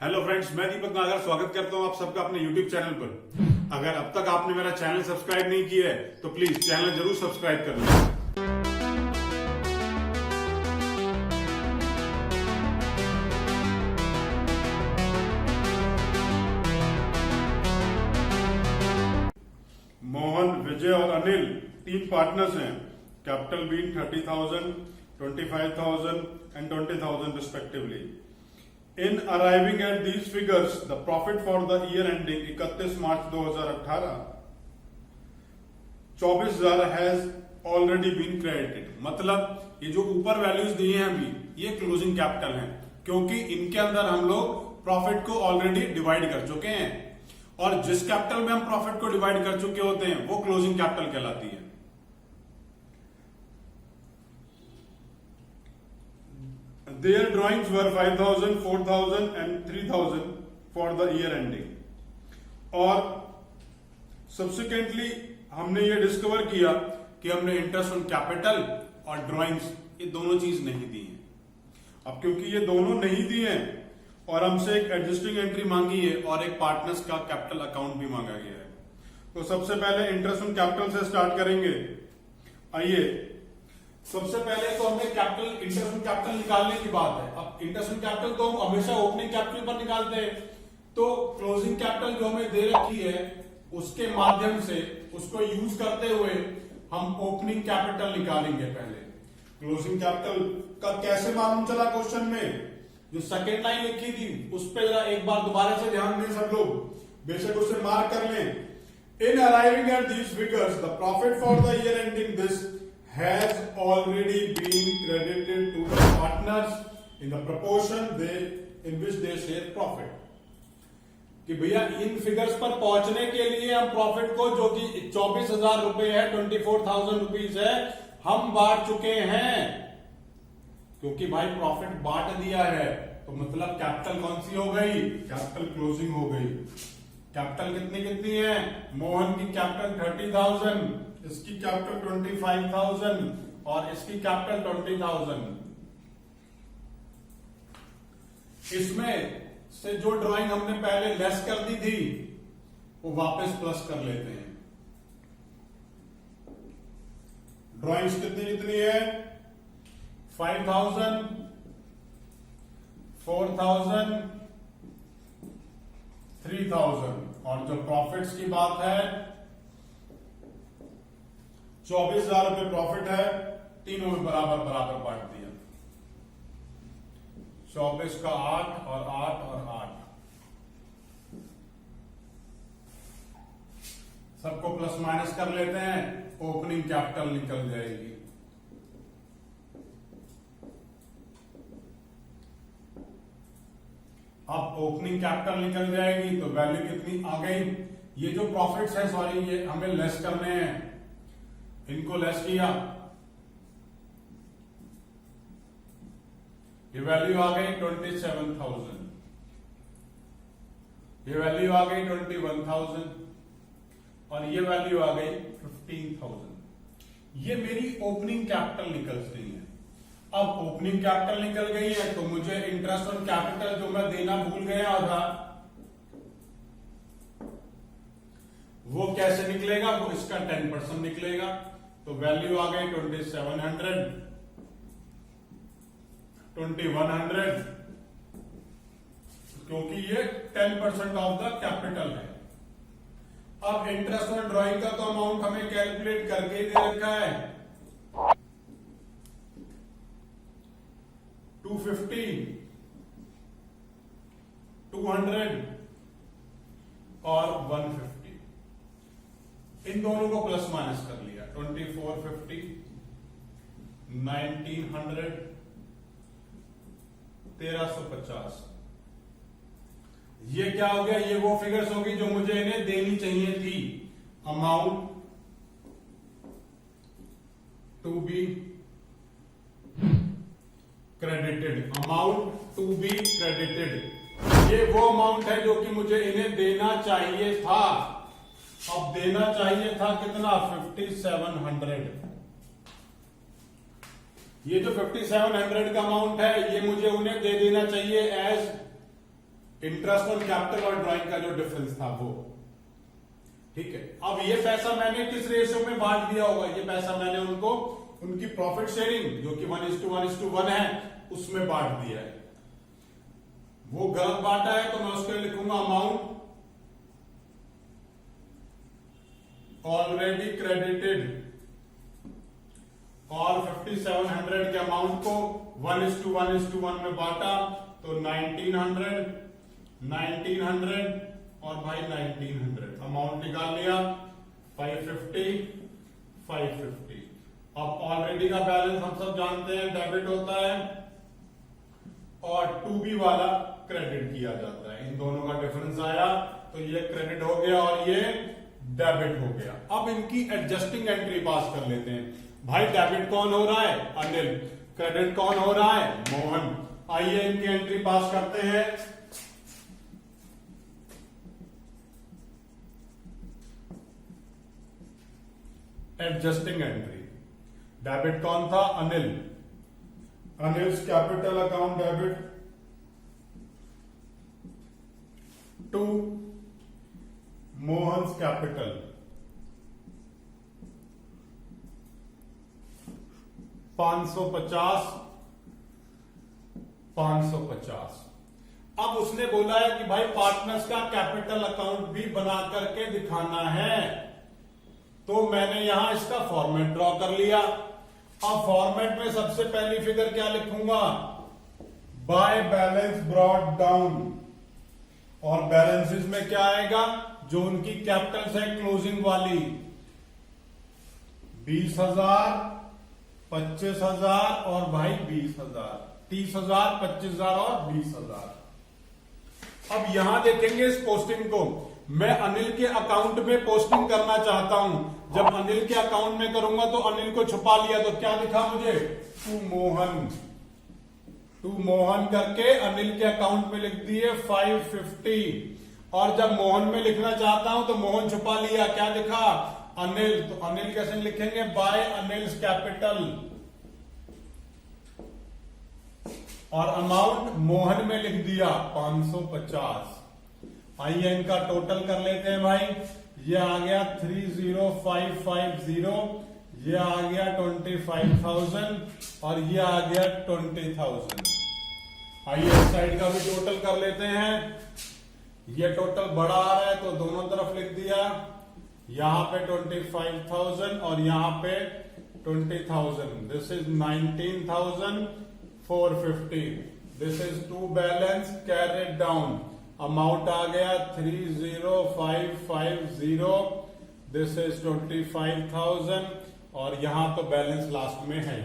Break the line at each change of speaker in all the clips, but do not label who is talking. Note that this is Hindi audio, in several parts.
हेलो फ्रेंड्स, मैं दीपक नागर स्वागत करता हूं आप सबका अपने यूट्यूब चैनल पर। अगर अब तक आपने मेरा चैनल सब्सक्राइब नहीं किया है तो प्लीज चैनल जरूर सब्सक्राइब कर लें। मोहन, विजय और अनिल 3 पार्टनर्स हैं। Capital been 30,000, 25,000 and 20,000 respectively. In arriving at these figures, the profit for the year ending 31 March 2018, 24,000 has already been credited। मतलब ये जो ऊपर वैल्यूज दिए हैं अभी, ये क्लोजिंग कैपिटल हैं, क्योंकि इनके अंदर हम लोग प्रॉफिट को ऑलरेडी डिवाइड कर चुके हैं, और जिस कैपिटल में हम प्रॉफिट को डिवाइड कर चुके होते हैं वो क्लोजिंग कैपिटल कहलाती है। Their drawings were 5,000, 4,000 and 3,000 for the year ending। और सब्सिक्वेंटली हमने ये डिस्कवर किया कि हमने इंटरेस्ट ऑन कैपिटल और ड्राइंग्स ये दोनों चीज नहीं दी है। अब क्योंकि ये दोनों नहीं दी हैं और हमसे एक एडजस्टिंग एंट्री मांगी है और एक पार्टनर्स का कैपिटल अकाउंट भी मांगा गया है, तो सबसे पहले इंटरेस्ट ऑन कैपिटल से स्टार्ट करेंगे। आइए, सबसे पहले तो हमें कैपिटल इंटरेस्ट ऑन कैपिटल निकालने की बात है। अब इंटरेस्ट ऑन कैपिटल तो हम हमेशा ओपनिंग कैपिटल पर निकालते हैं, तो क्लोजिंग कैपिटल जो हमें दे रखी है उसके माध्यम से उसको यूज करते हुए हम ओपनिंग कैपिटल निकालेंगे। पहले क्लोजिंग कैपिटल का कैसे मालूम चला, क्वेश्चन में जो सेकेंड लाइन लिखी थी उस पर जरा एक बार दोबारा से ध्यान दें सब लोग, बेशक उसे मार्क कर लें। In arriving at these figures the profit for the year ending this has already been credited to the partners in the proportion in which they share profit। कि भैया इन फिगर्स पर पहुंचने के लिए हम प्रॉफिट को, जो कि 24,000 रुपए है, 24,000 रुपीज है, हम बांट चुके हैं। क्योंकि भाई प्रॉफिट बांट दिया है तो मतलब कैपिटल कौन सी हो गई? कैपिटल क्लोजिंग हो गई। कैपिटल कितनी है? मोहन की कैपिटल 30,000, इसकी कैपिटल 25,000 और इसकी कैपिटल 20,000। इसमें से जो ड्राइंग हमने पहले लेस कर दी थी वो वापस प्लस कर लेते हैं। ड्राइंग्स कितनी है? 5,000, 4,000, 3,000, और जो प्रॉफिट्स की बात है 24,000 रुपए प्रॉफिट है, तीनों में बराबर बांट दिया। 24 का 8 और 8 और 8, सबको प्लस माइनस कर लेते हैं, ओपनिंग कैपिटल निकल जाएगी। अब ओपनिंग कैपिटल निकल जाएगी तो वैल्यू कितनी आ गई? ये जो प्रॉफिट्स है, सॉरी, ये हमें लेस करने हैं, इनको लेस किया, ये वैल्यू आ गई 27,000, ये वैल्यू आ गई 21,000 और ये वैल्यू आ गई 15,000। ये मेरी ओपनिंग कैपिटल निकल रही है। अब ओपनिंग कैपिटल निकल गई है तो मुझे इंटरेस्ट ऑन कैपिटल जो मैं देना भूल गया था वो कैसे निकलेगा? वो इसका 10% निकलेगा। तो वैल्यू आ गई 2,700, 2,100, क्योंकि ये 10% ऑफ द कैपिटल है। अब इंटरेस्ट ऑन ड्राइंग का तो अमाउंट हमें कैलकुलेट करके ही दे रखा है, 250, 200 और 150। इन दोनों को प्लस माइनस कर लिया, 2450, 1900, 1350। ये क्या हो गया? ये वो फिगर्स होगी जो मुझे इन्हें देनी चाहिए थी। Amount to be credited, amount to be credited, ये वो अमाउंट है जो कि मुझे इन्हें देना चाहिए था। अब देना चाहिए था कितना? 5,700। ये जो 5,700 का अमाउंट है ये मुझे उन्हें दे देना चाहिए एज इंटरेस्ट ऑन कैपिटल और ड्राइंग का जो डिफरेंस था वो। ठीक है, अब ये पैसा मैंने किस रेशियो में बांट दिया होगा? ये पैसा मैंने उनको उनकी प्रॉफिट शेयरिंग जो कि 1:1:1 है उसमें बांट दिया है। वो गलत बांटा है तो मैं उसके लिए लिखूंगा अमाउंट ऑलरेडी क्रेडिटेड, और 5700 के अमाउंट को 1:1:1 में बांटा तो 1900 और भाई 1900 अमाउंट निकाल लिया 550। अब ऑलरेडी का बैलेंस हम सब जानते हैं डेबिट होता है और टू बी वाला क्रेडिट किया जाता है। इन दोनों का डिफरेंस आया तो ये क्रेडिट हो गया और ये डेबिट हो गया। अब इनकी एडजस्टिंग एंट्री पास कर लेते हैं। भाई डेबिट कौन हो रहा है? अनिल। क्रेडिट कौन हो रहा है? मोहन। आइए इनकी एंट्री पास करते हैं। एडजस्टिंग एंट्री, डेबिट कौन था? Anil. Anil's capital account debit to Mohan's capital, 550। अब उसने बोला है कि भाई पार्टनर्स का कैपिटल अकाउंट भी बना करके दिखाना है, तो मैंने यहां इसका फॉर्मेट ड्रॉ कर लिया। अब फॉर्मेट में सबसे पहली फिगर क्या लिखूंगा? बाय बैलेंस ब्रॉट डाउन, और बैलेंसेस में क्या आएगा? जो उनकी कैपिटल्स है क्लोजिंग वाली, 20,000, 25,000 और भाई 20,000, 30,000, 25,000 और 20,000। अब यहां देखेंगे इस पोस्टिंग को, मैं अनिल के अकाउंट में पोस्टिंग करना चाहता हूं। जब अनिल के अकाउंट में करूंगा तो अनिल को छुपा लिया तो क्या दिखा मुझे? टू मोहन करके अनिल के अकाउंट में लिख दिए 550, और जब मोहन में लिखना चाहता हूं तो मोहन छुपा लिया, क्या दिखा? अनिल। तो अनिल कैसे लिखेंगे? बाय अनिल्स कैपिटल, और अमाउंट मोहन में लिख दिया 550। आइए इनका टोटल कर लेते हैं भाई। ये आ गया 30,550, ये आ गया 25,000 और ये आ गया 20,000। आइए इस साइड का भी टोटल कर लेते हैं। ये टोटल बड़ा आ रहा है तो दोनों तरफ लिख दिया, यहां पे 25,000 और यहां पे 20,000। This is 19,450। This is to balance carried down, amount आ गया 30,550। दिस इज 25,000 और यहां तो बैलेंस लास्ट में है ही।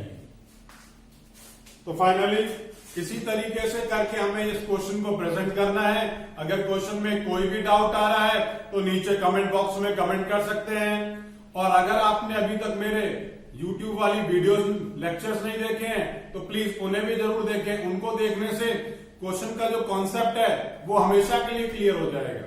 तो फाइनली इसी तरीके से करके हमें इस क्वेश्चन को प्रेजेंट करना है। अगर क्वेश्चन में कोई भी डाउट आ रहा है तो नीचे कमेंट बॉक्स में कमेंट कर सकते हैं। और अगर आपने अभी तक मेरे YouTube वाली वीडियोस लेक्चर्स नहीं देखे हैं तो प्लीज उन्हें भी जरूर देखें। उनको देखने से क्वेश्चन का जो कॉन्सेप्ट है वो हमेशा के लिए क्लियर हो जाएगा।